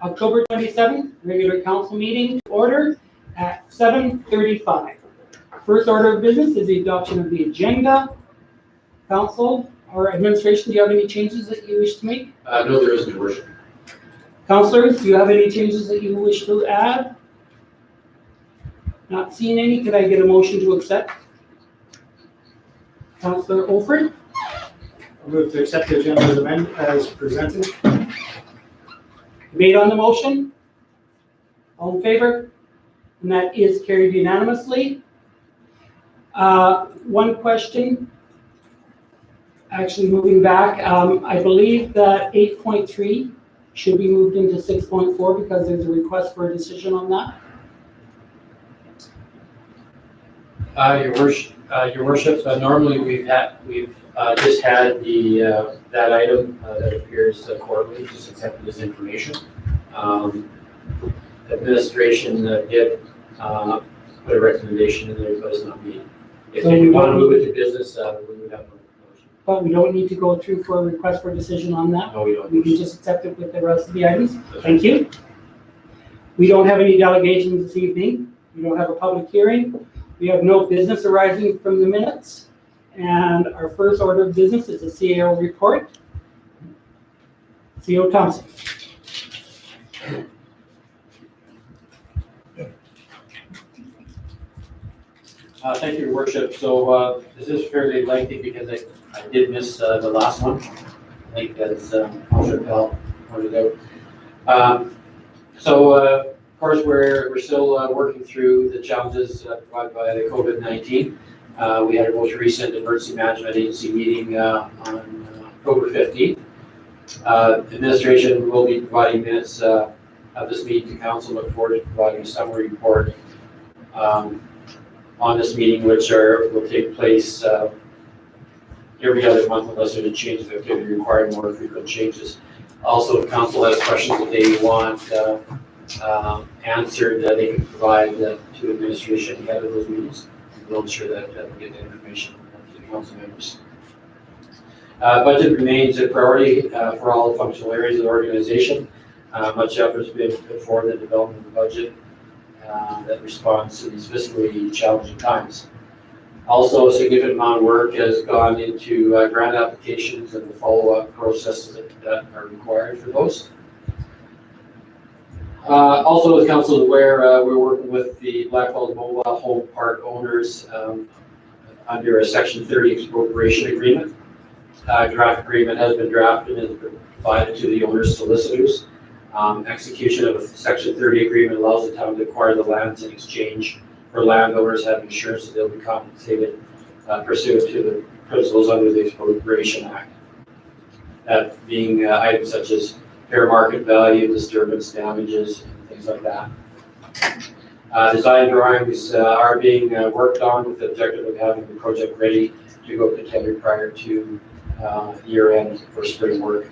October 27th, regular council meeting to order at 7:35. First order of business is the adoption of the agenda. Council or administration, do you have any changes that you wish to make? No, there isn't, Your Worship. Councilors, do you have any changes that you wish to add? Not seeing any, could I get a motion to accept? Councilor Olford? I'll move to accept the agenda as presented. Debate on the motion? All in favor? And that is carried unanimously. One question. Actually, moving back, I believe that 8.3 should be moved into 6.4 because there's a request for a decision on that. Your Worship. Normally we've just had the that item that appears quarterly, just accepted as information. Administration did put a recommendation in there, but it's not me. If So you want to move it to business, we would have no motion. But we don't need to go through for a request for a decision on that. No, we don't. We can just accept it with the rest of the items. Thank you. We don't have any delegations this evening. We don't have a public hearing. We have no business arising from the minutes. And our first order of business is the CAO report. CO Thompson. Thank you, Your Worship. So this is fairly lengthy because I did miss the last one. I think as Councilor Pell pointed out. Of course, we're still working through the challenges provided by the COVID-19. We had a most recent emergency management agency meeting on October 15th. Administration will be providing minutes of this meeting to council. Look forward to providing a summary report on this meeting, which will take place every other month unless there's a change of activity requiring more frequent changes. Also, if council has questions that they want answered, they can provide to administration ahead of those meetings. We'll ensure that we get the information to the council members. Budget remains a priority for all the functional areas of the organization. Much effort has been put forward in the development of the budget that responds to these fiscally challenging times. Also, a significant amount of work has gone into grant applications and the follow-up processes that are required for those. Also, as council is aware, we're working with the Blackfalds Mobile Home Park owners under a Section 30 expropriation agreement. Draft agreement has been drafted and has been provided to the owners' solicitors. Execution of a Section 30 agreement allows the town to acquire the lands in exchange for landowners having assurance that they'll be compensated pursuant to the principles under the Expropriation Act. That being items such as fair market value, disturbance damages, and things like that. Design drawings are being worked on with the objective of having the project ready to go to tender prior to year end for spring work.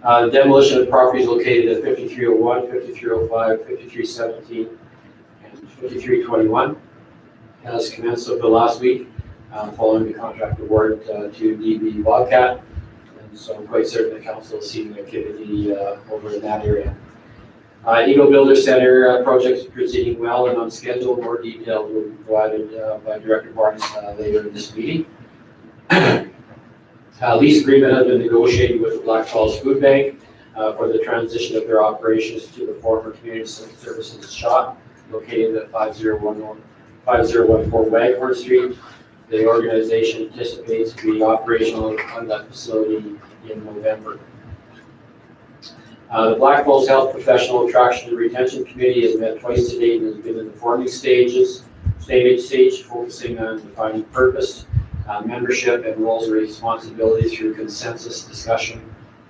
The demolition of properties located at 5301, 5305, 5317, and 5321 has commenced over the last week following the contract award to DB Bobcat. So I'm quite certain the council is seeing activity over in that area. Eagle Builder Center project is proceeding well and on schedule. More details will be provided by Director Barnes later in this meeting. Lease agreement has been negotiated with the Blackfalds Food Bank for the transition of their operations to the former Community Services shop located at 5014 Waghorn Street. The organization anticipates to be operational on that facility in November. The Blackfalds Health Professional Attraction and Retention Committee has met twice to date and has been in the forming stage, focusing on defining purpose, membership, and roles and responsibilities through consensus discussion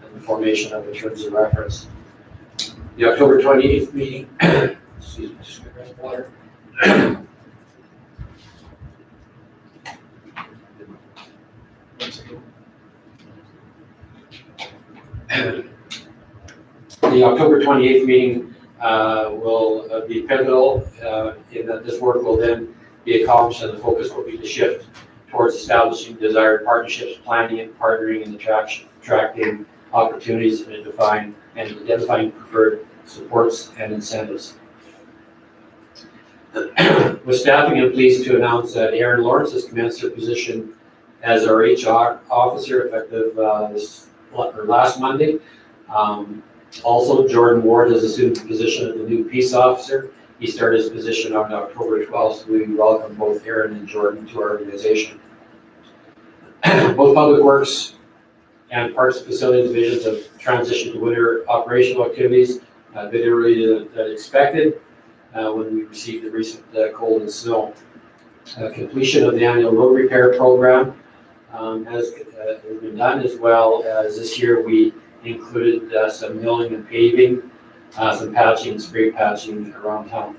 and the formation of the terms of reference. The October 28th meeting, excuse me, just grab water. The October 28th meeting will be pivotal in that this work will then be accomplished and the focus will be to shift towards establishing desired partnerships, planning and partnering and attracting opportunities and identifying preferred supports and incentives. With staffing, I'm pleased to announce that Erin Lawrence has commenced her position as our HR officer effective last Monday. Also, Jordan Ward has assumed the position of the new peace officer. He started his position on October 12th, so we welcome both Erin and Jordan to our organization. Both Public Works and Parks and Facility divisions have transitioned to winter operational activities a bit earlier than expected when we received the recent cold and snow. Completion of the annual road repair program has been done, as well as this year we included some milling and paving, some patching and spray patching around town.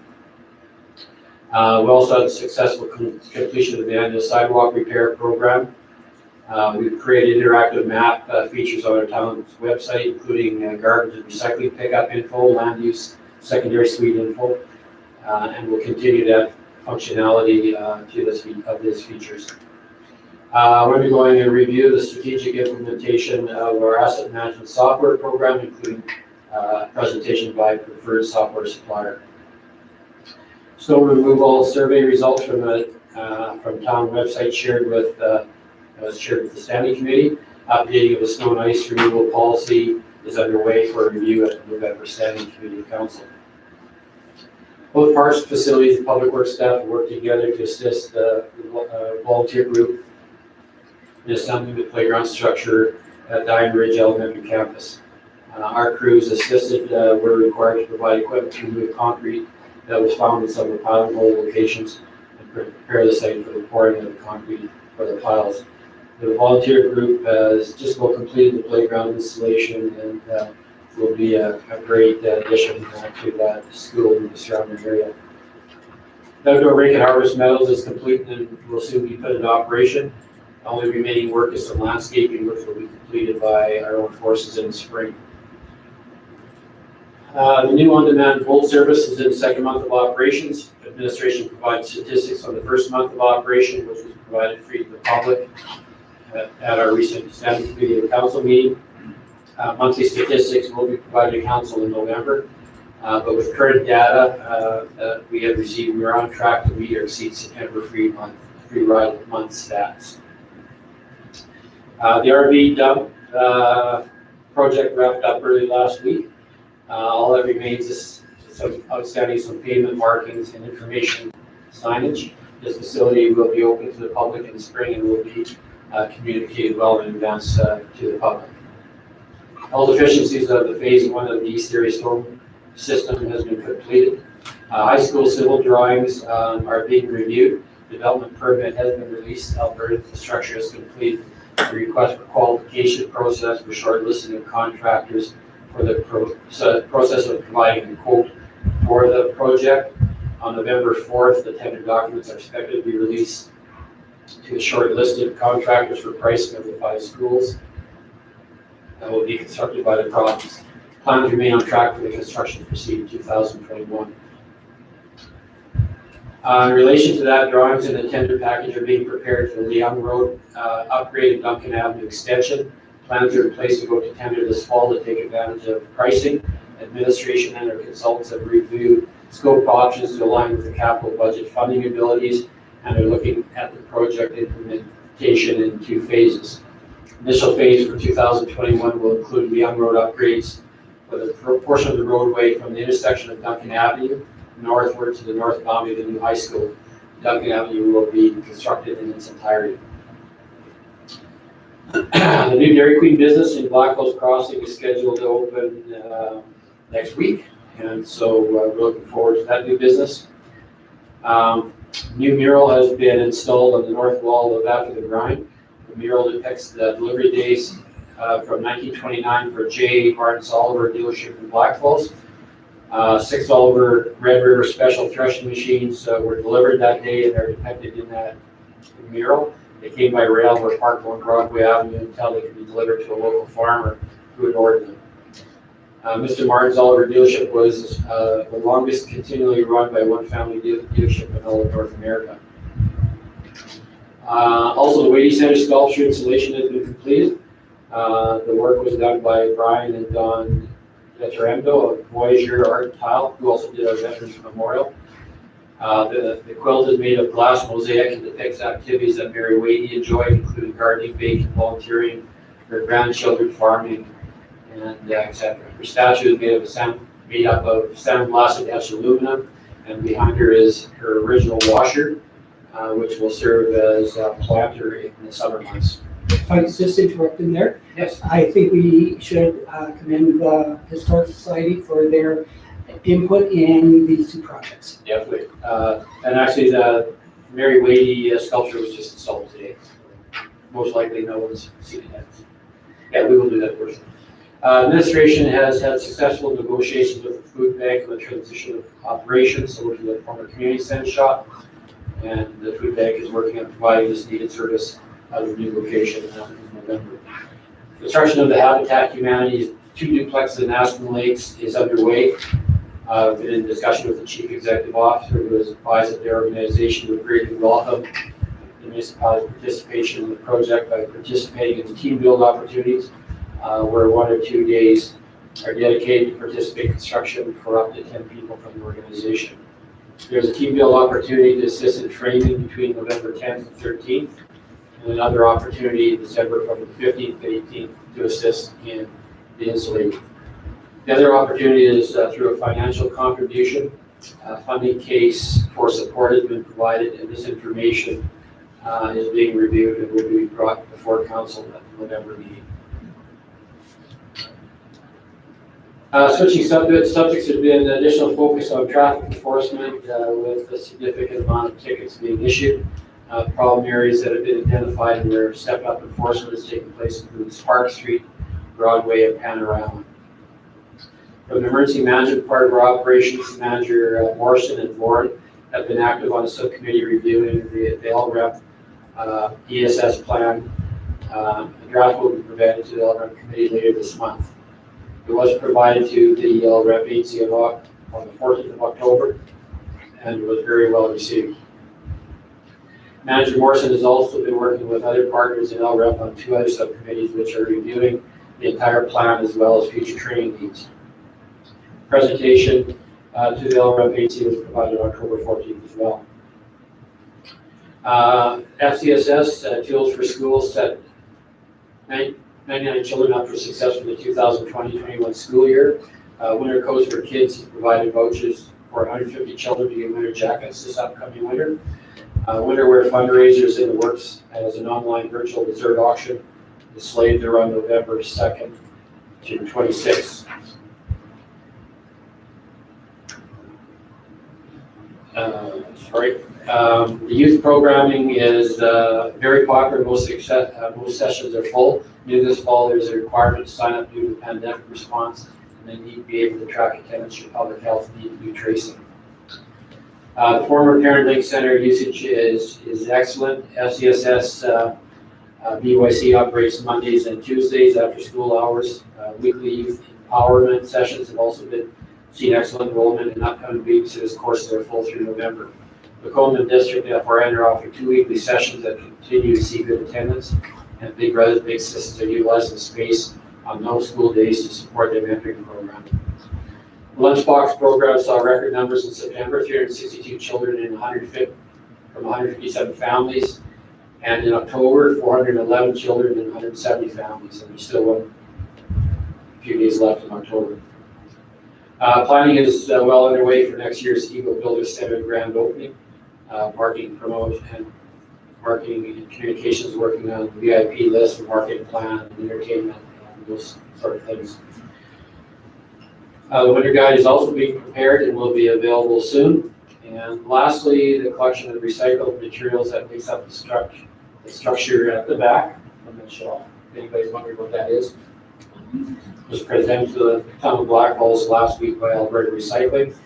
We also had a successful completion of the annual sidewalk repair program. We've created interactive map features on our town's website, including garbage and recycling pickup info, land use, secondary suite info, and we'll continue to add functionality of these features. We're going to be going and review the strategic implementation of our asset management software program, including presentation by preferred software supplier. Snow removal survey results from town website shared with the standing committee. Updating of the snow and ice removal policy is underway for review at the November standing committee council. Both parks, facilities, and public works staff work together to assist the volunteer group in assembling the playground structure at Diamond Ridge Elementary campus. Our crews assisted were required to provide equipment to remove concrete that was found in some of the piling hole locations and prepare the site for the pouring of the concrete for the piles. The volunteer group has just about completed the playground installation and will be a great addition to that school in the surrounding area. The outdoor rink at Harvest Meadows is complete and will soon be put into operation. The only remaining work is some landscaping, which will be completed by our own forces in the spring. The new on-demand bolt service is in the second month of operations. Administration provides statistics on the first month of operation, which was provided free to the public at our recent standing committee and council meeting. Monthly statistics will be provided to council in November, but with current data that we have received, we are on track to meet or exceed September free ride month stats. The RV dump project wrapped up early last week. All that remains is some pavement markings and information signage. This facility will be open to the public in the spring and will be communicated well in advance to the public. All deficiencies of the phase 1 of the East Area Storm system has been completed. High school civil drawings are being reviewed. Development permit has been released. Alberta Infrastructure has completed the request for qualification process for shortlisting of contractors for the process of providing a quote for the project. On November 4th, the tender documents are expected to be released to the shortlisted contractors for pricing of the 5 schools that will be constructed by the province. Plans remain on track for the construction to proceed in 2021. In relation to that, drawings in the tender package are being prepared for the Young Road upgrade and Duncan Avenue extension. Plans are in place to go to tender this fall to take advantage of pricing. Administration and our consultants have reviewed scope options to align with the capital budget funding abilities, and are looking at the project implementation in 2 phases. Initial phase for 2021 will include the Young Road upgrades for the portion of the roadway from the intersection of Duncan Avenue northward to the north boundary of the new high school. Duncan Avenue will be constructed in its entirety. The new Dairy Queen business in Blackfalds Crossing is scheduled to open next week, and so we're looking forward to that new business. New mural has been installed on the north wall of After the Grind. The mural depicts the delivery days from 1929 for J. Martin Oliver dealership in Blackfalds. 6 Oliver Red River special threshing machines were delivered that day and are depicted in that mural. They came by rail, were parked on Broadway Avenue until they could be delivered to a local farmer who had ordered them. Mr. Martin's Oliver dealership was the longest continually run by one family dealership in all of North America. Also, the Waiting Center sculpture installation has been completed. The work was done by Brian and Don Deterendo of Voyager Art and Tile, who also did our Veterans Memorial. The quilt is made of glass mosaic and depicts activities that Mary Wadey enjoyed, including gardening, baking, volunteering, her grandchildren, farming, and etc. Her statue is made up of sandblasted etched aluminum, and behind her is her original washer, which will serve as a planter in the summer months. If I could just interrupt in there, Yes. I think we should commend the Historic Society for their input in these two projects. Definitely. And actually, the Mary Wadey sculpture was just installed today. Most likely no one's seen it yet. Yeah, we will do that first. Administration has had successful negotiations with the food bank on the transition of operations, so we're to the former community center shop. And the food bank is working on providing this needed service at a new location in November. Construction of the Habitat Humanity's 2 duplexes in Aspen Lakes is underway. I've been in discussion with the chief executive officer, who has advised that their organization would greatly welcome the municipality participation in the project by participating in the team build opportunities, where 1 or 2 days are dedicated to participate in construction for up to 10 people from the organization. There's a team build opportunity to assist in framing between November 10th and 13th, and another opportunity in December from the 15th to 18th to assist in the insulating. The other opportunity is through a financial contribution. Funding case for support has been provided, and this information is being reviewed and will be brought before council at the November meeting. Switching subjects, there's been additional focus on traffic enforcement with a significant amount of tickets being issued. Problem areas that have been identified and where step-up enforcement is taking place include Park Street, Broadway, and Panorama. From the emergency management part of our operations, Manager Morrison and board have been active on a subcommittee reviewing the LREP ESS plan. A draft will be provided to the LREP committee later this month. It was provided to the LREP agency on the 14th of October and was very well received. Manager Morrison has also been working with other partners in LREP on 2 other subcommittees which are reviewing the entire plan as well as future training needs. Presentation to the LREP agency was provided on October 14th as well. FCSS, Tools for Schools, set 99 children up for success for the 2020-21 school year. Winter Coats for Kids provided vouchers for 150 children to get winter jackets this upcoming winter. Winter wear fundraisers in the works as an online virtual dessert auction is slated to run November 2nd to 26th. The youth programming is very popular. Most sessions are full. New this fall, there's a requirement to sign up due to the pandemic response, and they need to be able to track attendance for public health need to do tracing. The former Parent Link Center usage is excellent. FCSS BYC operates Mondays and Tuesdays after school hours. Weekly youth empowerment sessions have also been seen excellent enrollment in upcoming weeks as courses are full through November. The Coleman District FRN are offering 2 weekly sessions that continue to see good attendance, and Big Brothers Big Sisters are utilizing the space on no school days to support their mentoring program. The Lunchbox program saw record numbers in September, 362 children in 157 families, and in October, 411 children in 170 families, and there's still a few days left in October. Planning is well underway for next year's Eagle Builder Center grand opening. Marketing, promotion, and marketing and communications working on the VIP list, marketing plan, and entertainment, and those sort of things. The winter guide is also being prepared and will be available soon. And lastly, the collection of recycled materials that makes up the structure at the back on the shelf. If anybody's wondering what that is, was presented to the town of Blackfalds last week by Alberta Recycling.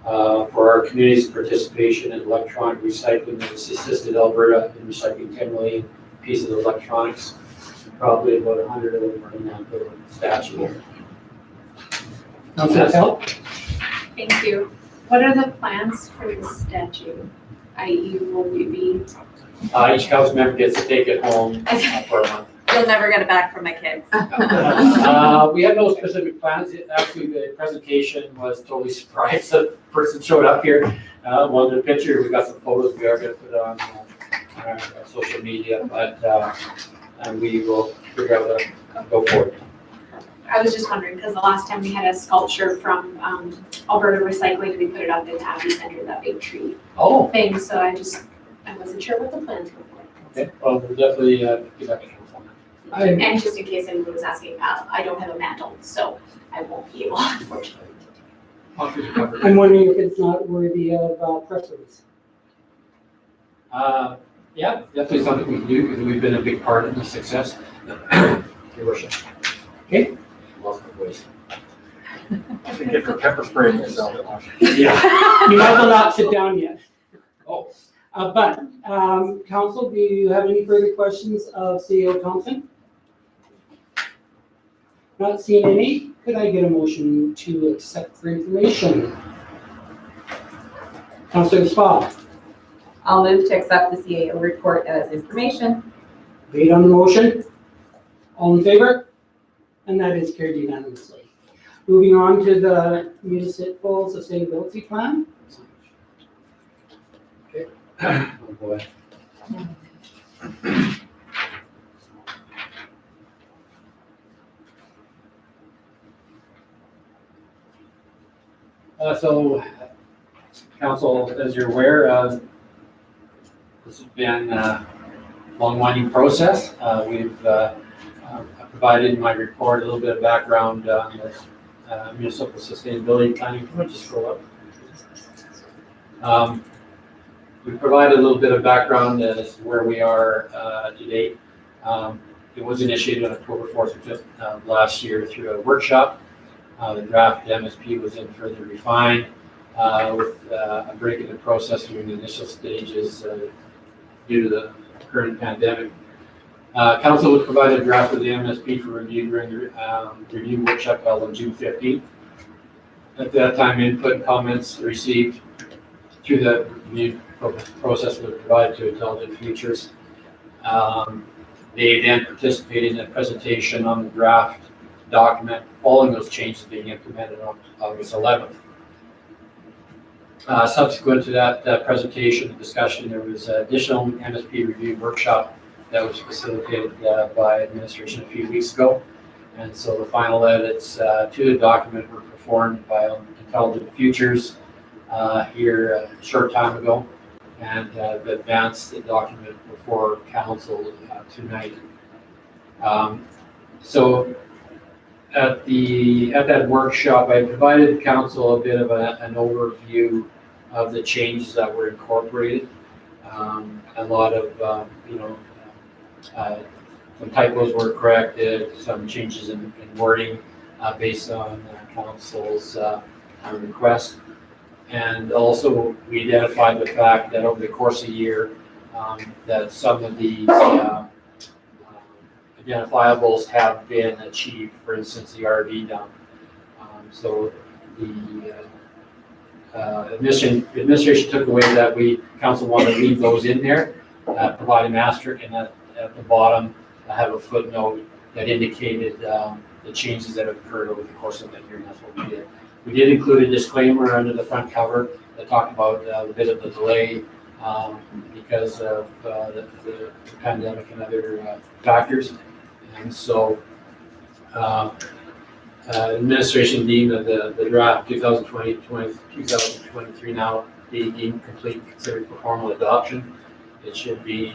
For our community's participation in electronic recycling, it's assisted Alberta in recycling 10 million pieces of electronics. Probably about 100 of them are in that little statue there. Councilor Pell? Thank you. What are the plans for the statue? I.e., will we be? Each council member gets to take it home for a month. You'll never get it back from my kids. We have no specific plans. Actually, the presentation was totally surprised. The person showed up here, wanted a picture. We got some photos we are going to put on our social media, but and we will figure out how to go forward. I was just wondering, because the last time we had a sculpture from Alberta Recycling, we put it up in Taffy Center, that big tree Oh, thing, so I wasn't sure what the plans were for. okay. Well, we'll definitely get back to you on that. And just in case anyone was asking, I don't have a mantle, so I won't be able, unfortunately. I'm wondering if it's not worthy of press release. Yeah, definitely something we can do because we've been a big part in the success. Your worship. Okay. Welcome, boys. I think if for pepper spraying yourself. Yeah. You might as well not sit down yet. Oh, But, council, do you have any further questions of CEO Thompson? Not seeing any. Could I get a motion to accept for information? Councilor Spa, I'll move to accept the CAO report as information. debate on the motion? All in favor? And that is carried unanimously. Moving on to the municipal sustainability plan. oh boy. So, council, as you're aware, this has been a long winding process. We've provided in my report a little bit of background on this municipal sustainability planning. Can I just scroll up? We provided a little bit of background as to where we are to date. It was initiated on October 4th and 5th last year through a workshop. The draft MSP was then further refined with a break in the process during the initial stages due to the current pandemic. Council would provide a draft of the MSP for review during the review workshop held on June 15th. At that time, input and comments received through the review process were provided to Intelligent Futures. They then participated in a presentation on the draft document following those changes being implemented on August 11th. Subsequent to that presentation and discussion, there was an additional MSP review workshop that was facilitated by administration a few weeks ago. And so the final edits to the document were performed by Intelligent Futures here a short time ago, and advanced the document before council tonight. So at that workshop, I provided council a bit of an overview of the changes that were incorporated. A lot of some typos were corrected, some changes in wording based on council's request. And also we identified the fact that over the course of the year that some of these identifiables have been achieved, for instance, the RV dump. So the administration took away that council wanted to leave those in there, provide an asterisk, and at the bottom have a footnote that indicated the changes that have occurred over the course of that year, and that's what we did. We did include a disclaimer under the front cover that talked about a bit of the delay because of the pandemic and other factors. And so administration deemed that the draft 2023 now be deemed complete and considered for formal adoption. It should be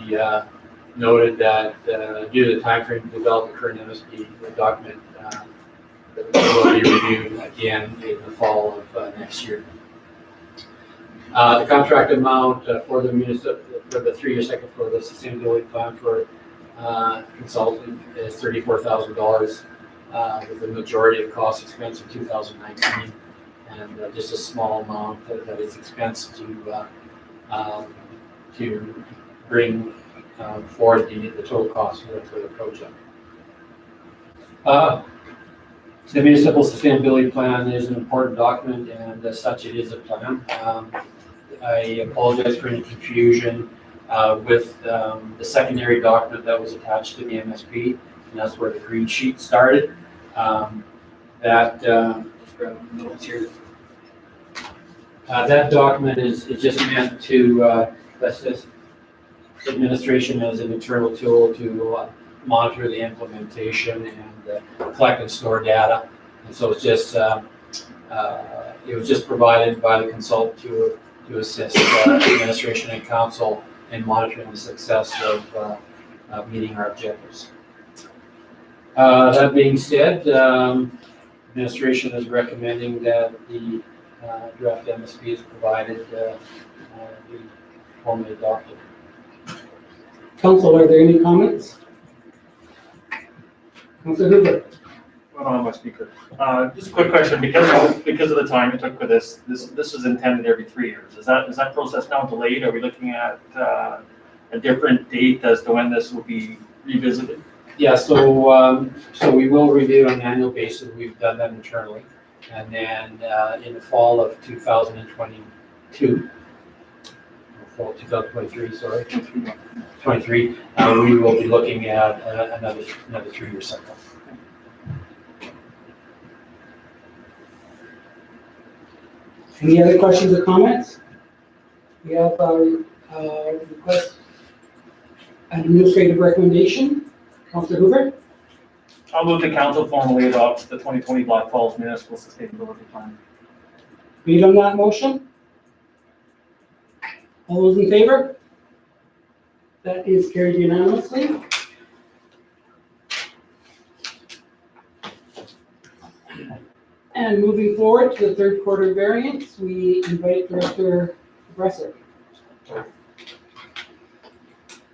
noted that due to the timeframe to develop the current MSP document, will be reviewed again in the fall of next year. The contract amount for the 3-year cycle for the sustainability plan for consulting is $34,000, with the majority of cost expense in 2019, and just a small amount that is expensed to bring forward the total cost for the project. The municipal sustainability plan is an important document, and as such, it is a plan. I apologize for any confusion with the secondary document that was attached to the MSP. and that's where the green sheet started. Just grab the notes here. That document is just meant to, that's just administration as an internal tool to monitor the implementation and collect and store data. And so it's just, it was just provided by the consultant to assist administration and council in monitoring the success of meeting our objectives. That being said, administration is recommending that the draft MSP is provided be formally adopted. Council, are there any comments? Councilor Hoover. Hold on, my speaker. Just a quick question, because of the time it took for this was intended every 3 years. Is that process now delayed? Are we looking at a different date as to when this will be revisited? Yeah, so we will review on an annual basis. We've done that internally. And then in the fall of 2022, fall 2023, sorry, 23, we will be looking at another 3-year cycle. Any other questions or comments? We have a request, an administrative recommendation. Councilor Hoover. I'll move the council formally adopts the 2020 Blackfalds Municipal Sustainability Plan. Read on that motion. All those in favor? That is carried unanimously. And moving forward to the third quarter variance, we invite Director Bresser.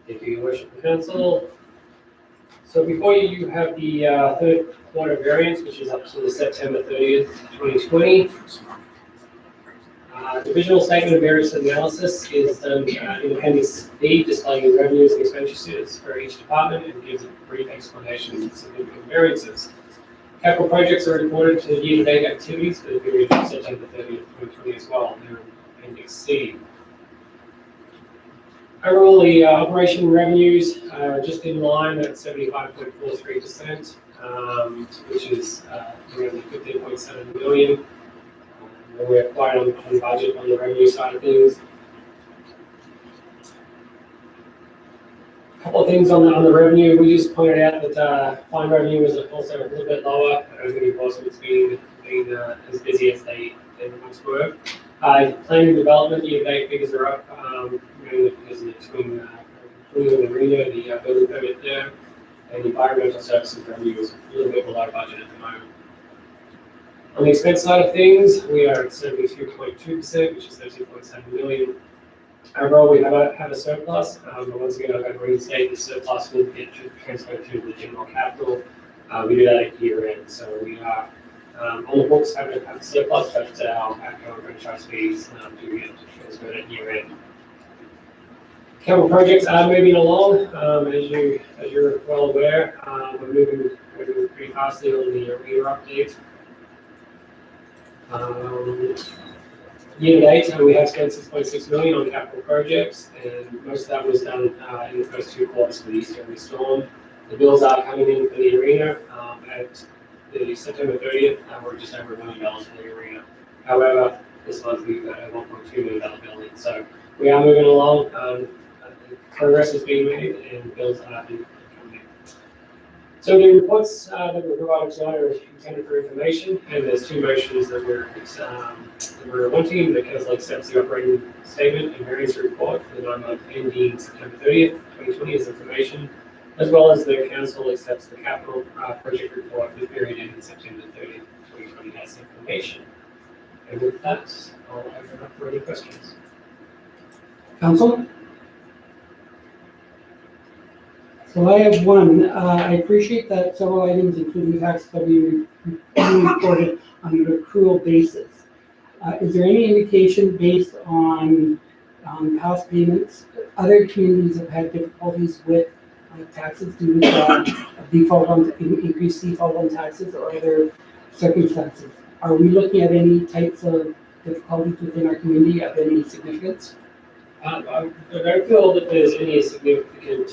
Thank you, Your Worship and Council. So before you, you have the third quarter variance, which is up to the September 30th, 2020. Divisional statement of variance analysis is done in Appendix B, displaying the revenues and expenditures for each department and gives a brief explanation of significant variances. Capital projects are reported to year-to-date activities for the period of September 30th, 2020 as well. They're in Appendix C. Overall, the operation revenues are just in line at 75.43%, which is around 15.7 million. We're quite on budget on the revenue side of things. A couple of things on the revenue. We just pointed out that fine revenue was also a little bit lower. I don't think enforcement's been as busy as they once were. Planning development year-to-date figures are up, mainly because of the twin arena, the building permit there, and environmental services revenue is a little bit below budget at the moment. On the expense side of things, we are at 72.2%, which is 13.7 million. Overall, we have a surplus, but once again, I'm going to reinstate the surplus will get transferred to the general capital. We do that at year end, so we are on the books have a surplus, but our franchise fees do get transferred at year end. Capital projects are moving along, as you're well aware. We're moving pretty fastly on the arena update. Year to date, we have spent 6.6 million on capital projects, and most of that was done in the first 2 quarters for the easterly storm. The bills are coming in for the arena at the September 30th. We're just over $1 million for the arena. However, this month we've got a $1.2 million bill in, so we are moving along. Progress is being made, and bills are being coming in. So the reports that were provided tonight are intended for information, and there's 2 motions that we're wanting. The council accepts the operating statement and variance report for the 9-month ending September 30th, 2020 as information, as well as the council accepts the capital project report for the period ending September 30th, 2020 as information. And with that, I'll open up for any questions. Council? So I have one. I appreciate that several items, including taxes, are being reported on an accrual basis. Is there any indication based on past payments? Other communities have had difficulties with taxes due to increased default on taxes or other circumstances. Are we looking at any types of difficulties within our community of any significance? I don't feel that there's any significant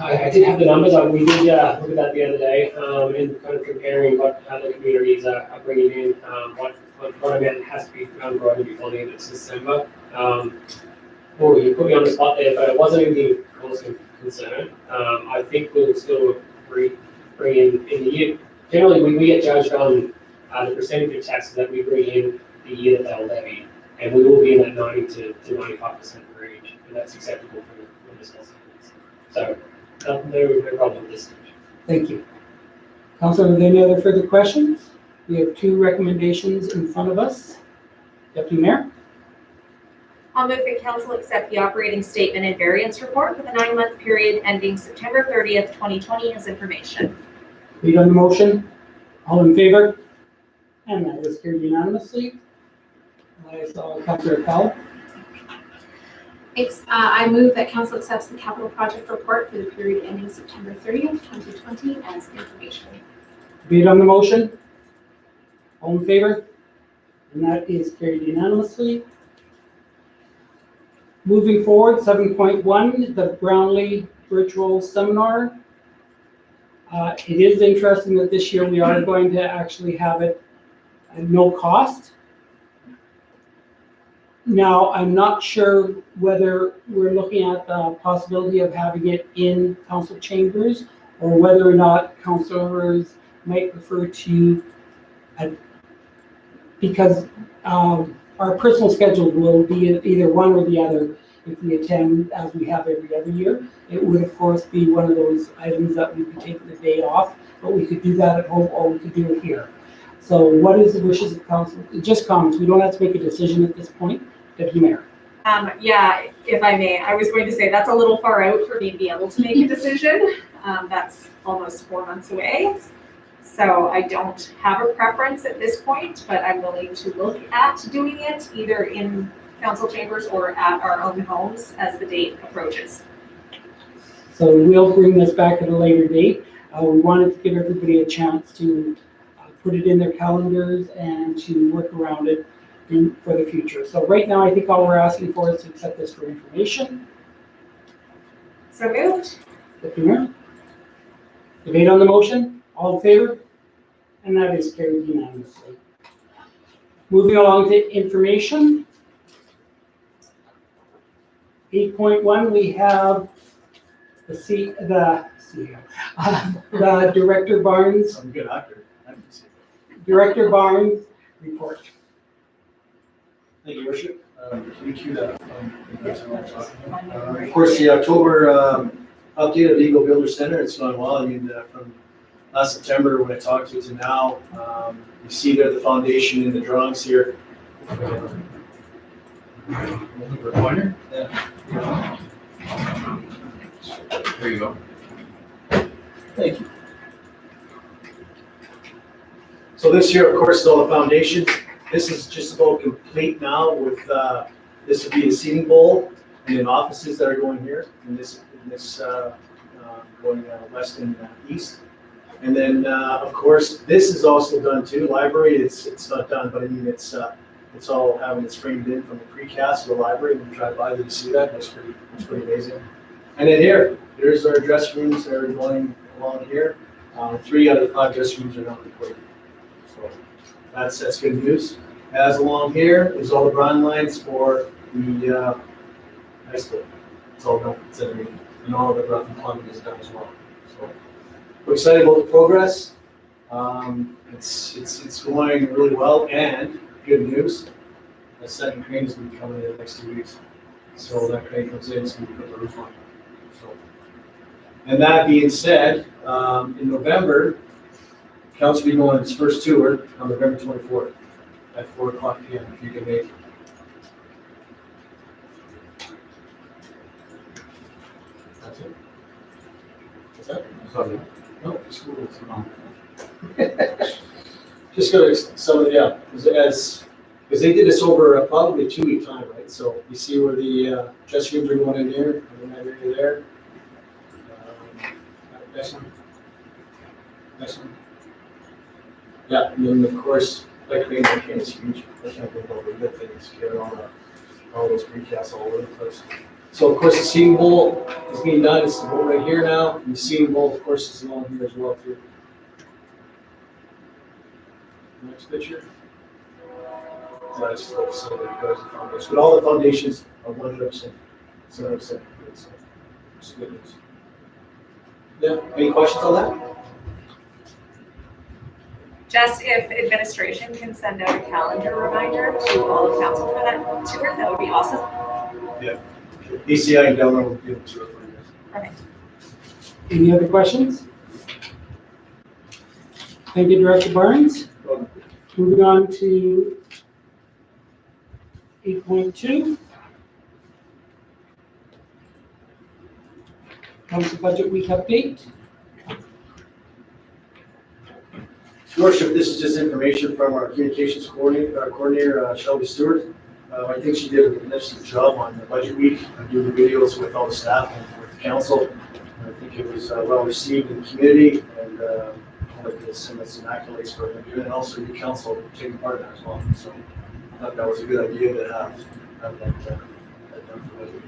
I did have the numbers, we did look at that the other day, and kind of comparing what other communities are bringing in, what amount has to be grown before the end of December. Oh, you put me on the spot there, but it wasn't anything cause concern. I think we'll still bring in the year. Generally, we get judged on the percentage of taxes that we bring in the year that they'll levy, and we will be in that 90 to 95% range, and that's acceptable for the small cities. So, no problem with this stage. Thank you. Councilor, are there any other further questions? We have two recommendations in front of us. Deputy Mayor? I'll move that council accept the operating statement and variance report for the 9-month period ending September 30th, 2020 as information. Read on the motion. All in favor? And that is carried unanimously. I saw Councilor Powell. I move that council accepts the capital project report for the period ending September 30th, 2020 as information. Read on the motion. All in favor? And that is carried unanimously. Moving forward, 7.1, the Brownlee virtual seminar. It is interesting that this year we are going to actually have it at no cost. Now, I'm not sure whether we're looking at the possibility of having it in council chambers or whether or not councilors might prefer to, because our personal schedule will be either one or the other if we attend as we have every other year. It would, of course, be one of those items that we could take the day off, but we could do that at home or we could do it here. So what is the wishes of council? Just comments. We don't have to make a decision at this point. Deputy Mayor. Yeah, if I may, I was going to say that's a little far out for me to be able to make a decision. That's almost 4 months away. So I don't have a preference at this point, but I'm willing to look at doing it either in council chambers or at our own homes as the date approaches. So we'll bring this back at a later date. We wanted to give everybody a chance to put it in their calendars and to work around it for the future. So right now, I think all we're asking for is to accept this for information. So moved. Deputy Mayor. Debate on the motion. All in favor? And that is carried unanimously. Moving along to information. 8.1, we have the Director Barnes. I'm a good actor. I can see. Director Barnes report. Thank you, Worship. Can you cue that? Of course, the October update of the Eagle Builder Center, it's gone well. I mean, from last September when I talked to you to now, you see there the foundation in the drawings here. Pointer? Yeah. There you go. Thank you. So this here, of course, is all the foundations. This is just about complete now with, this would be a seating bowl and then offices that are going here in this going west and east. And then, of course, this is also done too. Library, it's not done, but I mean, it's all having it's framed in from the precast of the library. When you drive by, you see that. It's pretty amazing. And then here's our dressing rooms that are going along here. 3 out of the 5 dressing rooms are not completed. So that's good news. As along here is all the brown lines for the high school. It's all done. It's underneath. And all the rough and plumbing is done as well. So we're excited about the progress. It's going really well, and good news, the second crane is going to be coming in the next 2 weeks. So that crane comes in, it's going to put the roof on. So, and that being said, in November, council will be going on its first tour on November 24th at 4:00 p.m. if you can make it. That's it. What's that? Sorry. No, just go with just go to some of the, because they did this over probably a 2-week time, right? So you see where the dressing rooms are going in here, and then that area there. Next one. Next one. Yeah, and then of course, that crane is huge. I can't think of the good things, carry all those recasts all over the place. So of course, the seating bowl is being done, it's the bowl right here now, and the seating bowl, of course, is along here as well too. Next picture. That's the facility that goes to the foundation, but all the foundations are 100%. So it's good news. Yeah, any questions on that? Just if administration can send out a calendar reminder to all of council for that tour, that would be awesome. DCI and Delaware will give it to you for you guys. Okay. Any other questions? Thank you, Director Barnes. Moving on to 8.2. Council Budget Week Update. Your Worship, this is just information from our communications coordinator, Shelby Stewart. I think she did a magnificent job on the budget week, doing the videos with all the staff and with the council. I think it was well received in the community, and I'd like to send us some accolades for them, and also your council taking part in that as well. So I thought that was a good idea to have that done for budget week.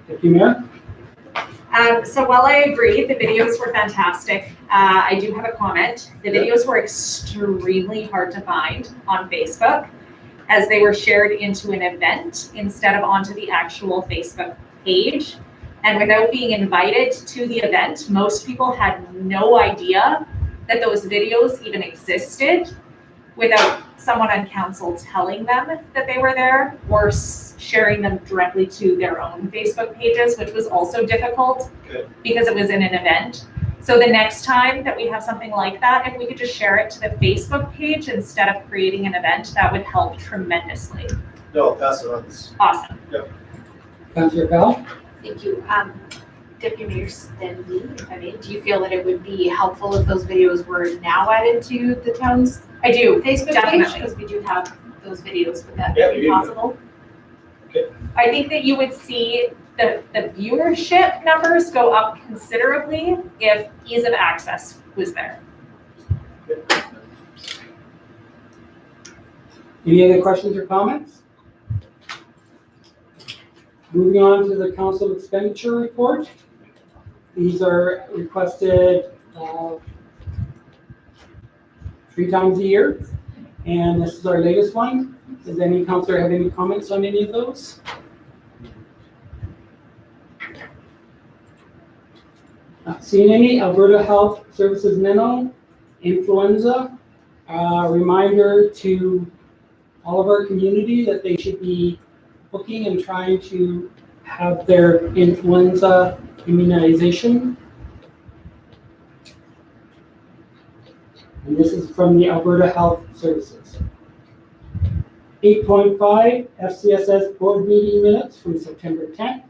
Deputy Mayor. So while I agree, the videos were fantastic, I do have a comment. The videos were extremely hard to find on Facebook, as they were shared into an event instead of onto the actual Facebook page. And without being invited to the event, most people had no idea that those videos even existed without someone on council telling them that they were there, or sharing them directly to their own Facebook pages, which was also difficult because it was in an event. So the next time that we have something like that, if we could just share it to the Facebook page instead of creating an event, that would help tremendously. No, I'll pass it on. Awesome. Councilor Bell. Thank you. Deputy Mayor Stanley, if I may, do you feel that it would be helpful if those videos were now added to the town's I do, Facebook page? definitely. Because we do have those videos. Would that Yeah, be we do. possible? I think that you would see the viewership numbers go up considerably if ease of access was there. Any other questions or comments? Moving on to the council expenditure report. These are requested 3 times a year, and this is our latest one. Does any councilor have any comments on any of those? Not seeing any. Alberta Health Services memo, influenza. Reminder to all of our community that they should be booking and trying to have their influenza immunization. And this is from the Alberta Health Services. 8.5 FCSS board meeting minutes from September 10th.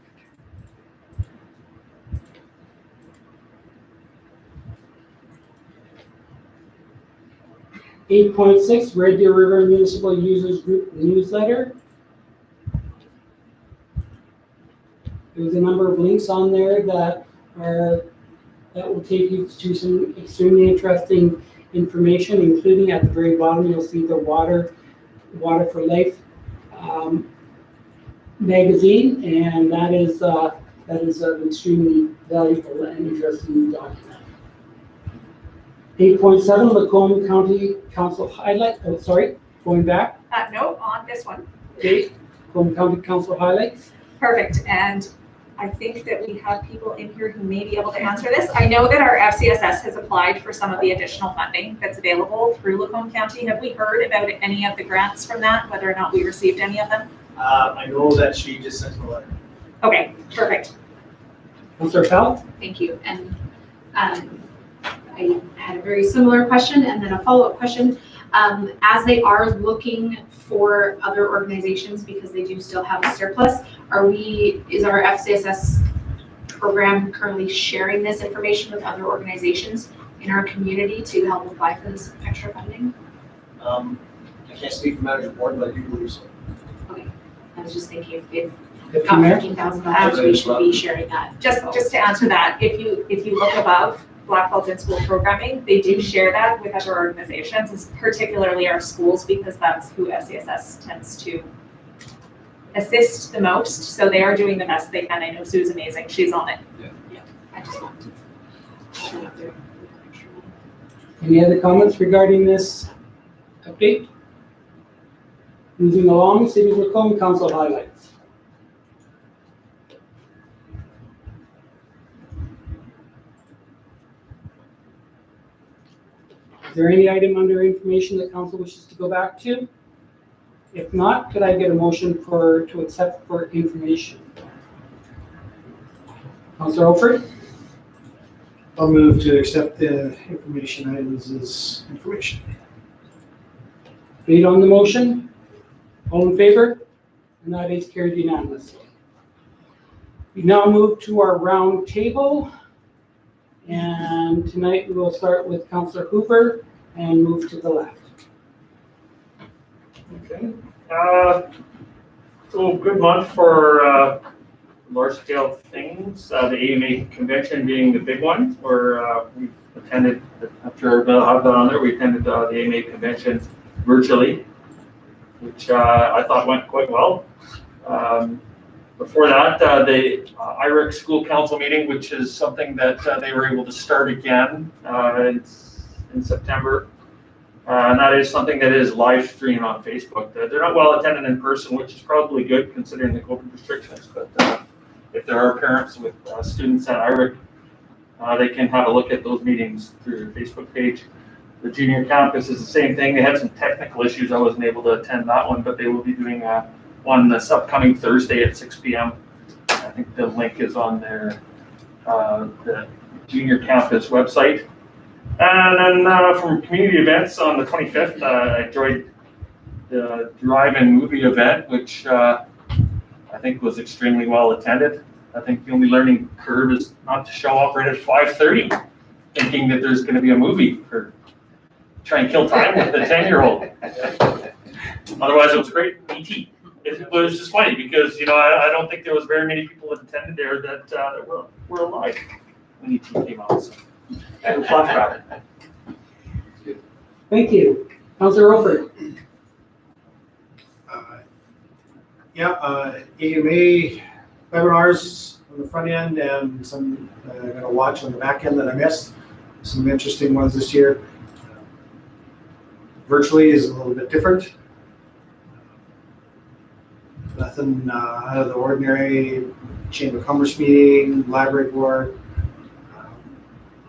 8.6 Red Deer River Municipal Users Group newsletter. There's a number of links on there that will take you to some extremely interesting information, including at the very bottom you'll see the Water for Life magazine, and that is an extremely valuable and interesting document. 8.7 Lacombe County Council highlight. Oh, sorry, going back. No, on this one. Okay, Lacombe County Council highlights. Perfect, and I think that we have people in here who may be able to answer this. I know that our FCSS has applied for some of the additional funding that's available through Lacombe County. Have we heard about any of the grants from that, whether or not we received any of them? I know that she just sent a letter. Okay, perfect. Councilor Powell? Thank you. And I had a very similar question and then a follow-up question. As they are looking for other organizations because they do still have a surplus, is our FCSS program currently sharing this information with other organizations in our community to help apply for this extra funding? I can't speak for manager board, but I do believe so. Okay, I was just thinking if Deputy got Mayor? $15,000, we should be sharing that. Just to answer that, if you look above Blackfalds in school programming, they do share that with other organizations, particularly our schools, because that's who FCSS tends to assist the most. So they are doing the best they can. I know Sue's amazing. She's on it. I just want to show up there. Any other comments regarding this update? Moving along, City of Macomb Council highlights. Is there any item under information that council wishes to go back to? If not, could I get a motion to accept for information? Councilor Alford, I'll move to accept the information items as information. lead on the motion. All in favor? And that is carried unanimously. We now move to our round table. And tonight we will start with Councilor Hoover and move to the left. Okay. So good month for large scale things. The AMA convention being the big one, where we attended, after I've been on there, we attended the AMA convention virtually, which I thought went quite well. Before that, the IRIC school council meeting, which is something that they were able to start again in September. And that is something that is live streamed on Facebook. They're not well attended in person, which is probably good considering the COVID restrictions. But if there are parents with students at IRIC, they can have a look at those meetings through their Facebook page. The junior campus is the same thing. They had some technical issues. I wasn't able to attend that one, but they will be doing one this upcoming Thursday at 6 p.m. I think the link is on their the junior campus website. And then from community events on the 25th, I enjoyed the drive-in movie event, which I think was extremely well attended. I think the only learning curve is not to show up right at 5:30, thinking that there's going to be a movie or try and kill time with the 10-year-old. Otherwise, it was great. E.T. It was just funny because, you know, I don't think there was very many people that attended there that were alive when E.T. came out. So. And flashback. Thank you. Councilor Alford. AMA webinars on the front end and some I'm going to watch on the back end that I missed. Some interesting ones this year. Virtually is a little bit different. Nothing out of the ordinary. Chamber of Commerce meeting, library board.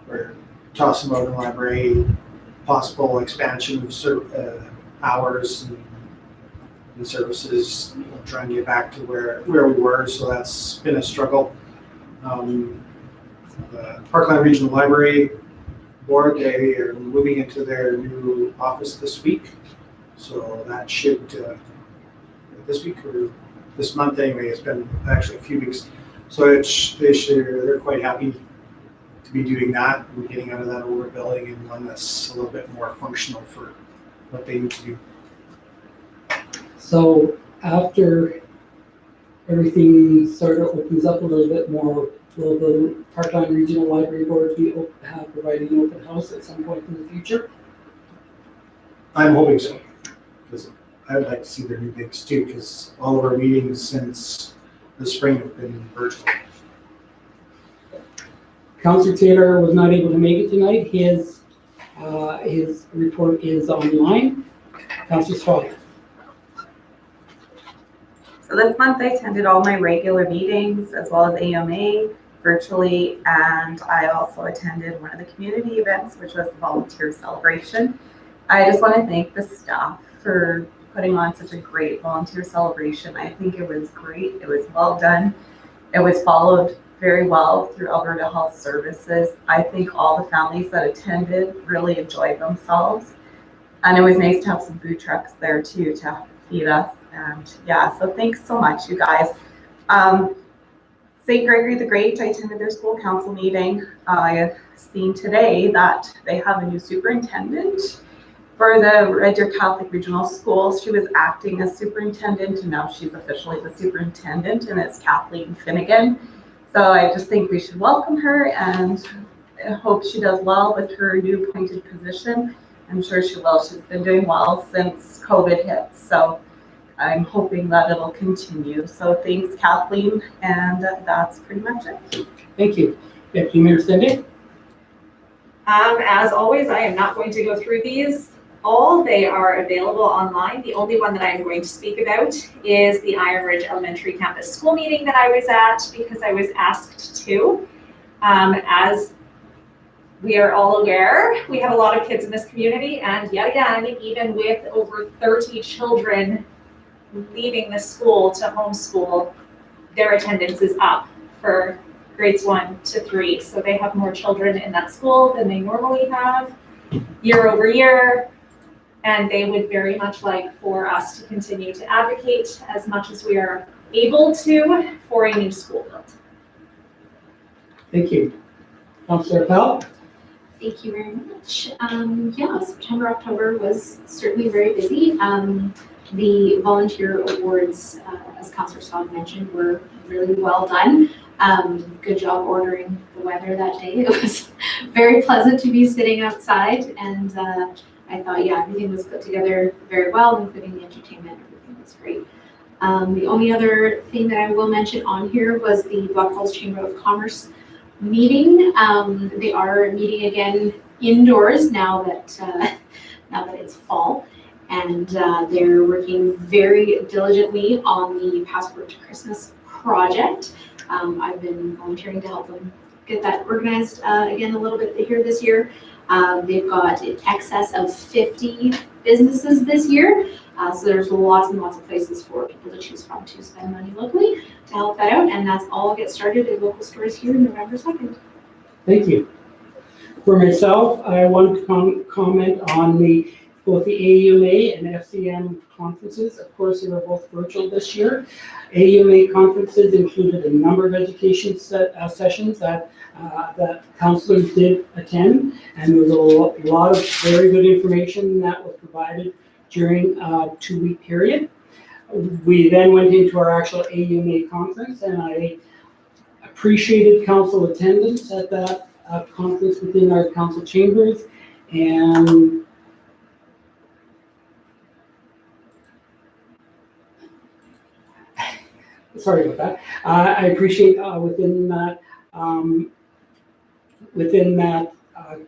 We're tossing about in the library, possible expansion of hours and services, trying to get back to where we were, so that's been a struggle. The Parkland Regional Library Board, they are moving into their new office this week, so that should, this week or this month anyway, it's been actually a few weeks, so they're quite happy to be doing that and getting out of that older building and one that's a little bit more functional for what they need to do. So after everything sort of opens up a little bit more, will the Parkland Regional Library Board be providing an open house at some point in the future? I'm hoping so, because I would like to see their new things too, because all of our meetings since the spring have been virtual. Councilor Taylor was not able to make it tonight. His report is online. Councilor Swallow. So this month I attended all my regular meetings as well as AMA virtually, and I also attended one of the community events, which was the volunteer celebration. I just want to thank the staff for putting on such a great volunteer celebration. I think it was great. It was well done. It was followed very well through Alberta Health Services. I think all the families that attended really enjoyed themselves. And it was nice to have some food trucks there too to feed us. And yeah, so thanks so much, you guys. St. Gregory the Great, I attended their school council meeting. I've seen today that they have a new superintendent for the Red Deer Catholic Regional Schools. She was acting as superintendent and now she's officially the superintendent, and it's Kathleen Finnegan. So I just think we should welcome her and I hope she does well with her new appointed position. I'm sure she will. She's been doing well since COVID hit. So I'm hoping that it'll continue. So thanks, Kathleen, and that's pretty much it. Thank you. Deputy Mayor Cindy? As always, I am not going to go through these all. They are available online. The only one that I am going to speak about is the Iron Ridge Elementary Campus School meeting that I was at because I was asked to. As we are all aware, we have a lot of kids in this community, and yet again, even with over 30 children leaving the school to homeschool, their attendance is up for grades 1 to 3. So they have more children in that school than they normally have year over year. And they would very much like for us to continue to advocate as much as we are able to for a new school built. Thank you. Councillor Pell? Thank you very much. Yeah, September, October was certainly very busy. The volunteer awards, as Councillor Scott mentioned, were really well done. Good job ordering the weather that day. It was very pleasant to be sitting outside, and I thought, yeah, everything was put together very well, including the entertainment. Everything was great. The only other thing that I will mention on here was the Blackfalds Chamber of Commerce meeting. They are meeting again indoors now that it's fall, and they're working very diligently on the Passport to Christmas project. I've been volunteering to help them get that organized again a little bit here this year. They've got in excess of 50 businesses this year. So there's lots and lots of places for people to choose from to spend money locally to help that out. And that's all get started at local stores here November 2nd. Thank you. For myself, I want to comment on both the AUMA and FCM conferences. Of course, they were both virtual this year. AUMA conferences included a number of education sessions that counselors did attend, and there was a lot of very good information that was provided during a 2-week period. We then went into our actual AUMA conference, and I appreciated council attendance at that conference within our council chambers, and sorry about that. I appreciate within that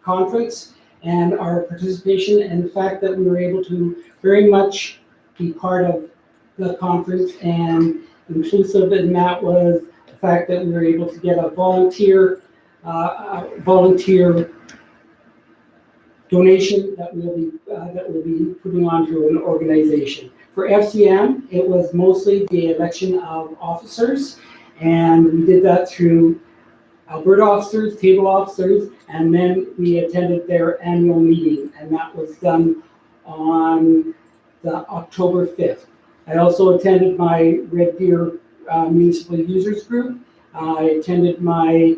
conference and our participation, and the fact that we were able to very much be part of the conference, and inclusive in that was the fact that we were able to get a volunteer donation that we'll be putting onto an organization. For FCM, it was mostly the election of officers, and we did that through Alberta officers, table officers, and then we attended their annual meeting, and that was done on the October 5th. I also attended my Red Deer Municipal Users Group. I attended my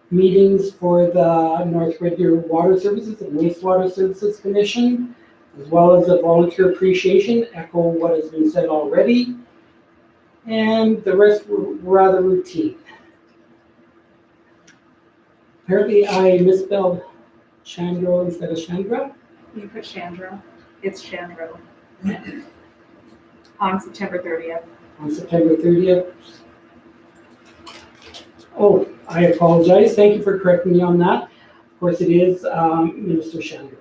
meetings for the North Red Deer Water Services and Wastewater Services Commission, as well as a volunteer appreciation, echo what has been said already, and the rest were rather routine. Apparently I misspelled Chandro instead of Chandra. You put Chandro. It's Chandro. On September 30th. On September 30th. Oh, I apologize. Thank you for correcting me on that. Of course, it is Minister Chandra.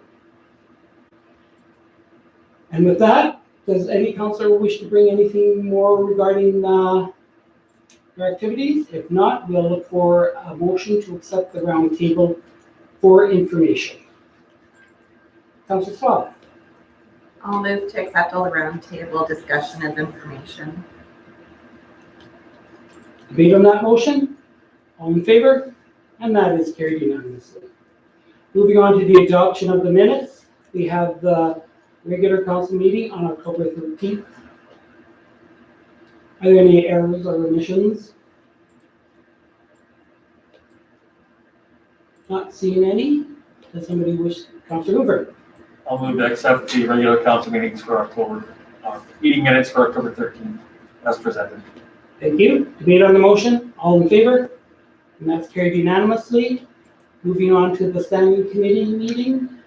And with that, does any councillor wish to bring anything more regarding their activities? If not, we'll look for a motion to accept the round table for information. Councillor Swab. I'll move to accept all the roundtable discussion as information. Debate on that motion? All in favor? And that is carried unanimously. Moving on to the adoption of the minutes, we have the regular council meeting on October 13th. Are there any errors or omissions? Not seeing any. Does somebody wish? Councillor Hoover. I'll move to accept the regular council meetings for meeting minutes for October 13th as presented. Thank you. Debate on the motion? All in favor? And that's carried unanimously. Moving on to the standing committee meeting.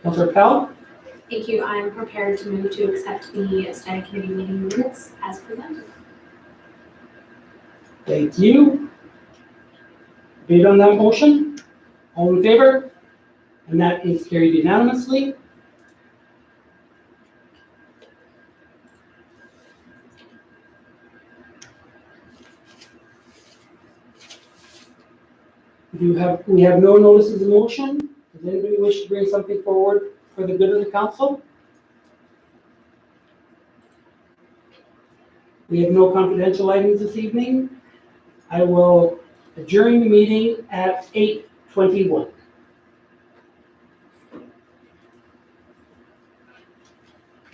Councillor Pell, Thank you. I'm prepared to move to accept the study committee meeting minutes as presented. thank you. Debate on that motion? All in favor? And that is carried unanimously. We have no notices of motion. Does anybody wish to bring something forward for the good of the council? We have no confidential items this evening. I will adjourn the meeting at 8:21.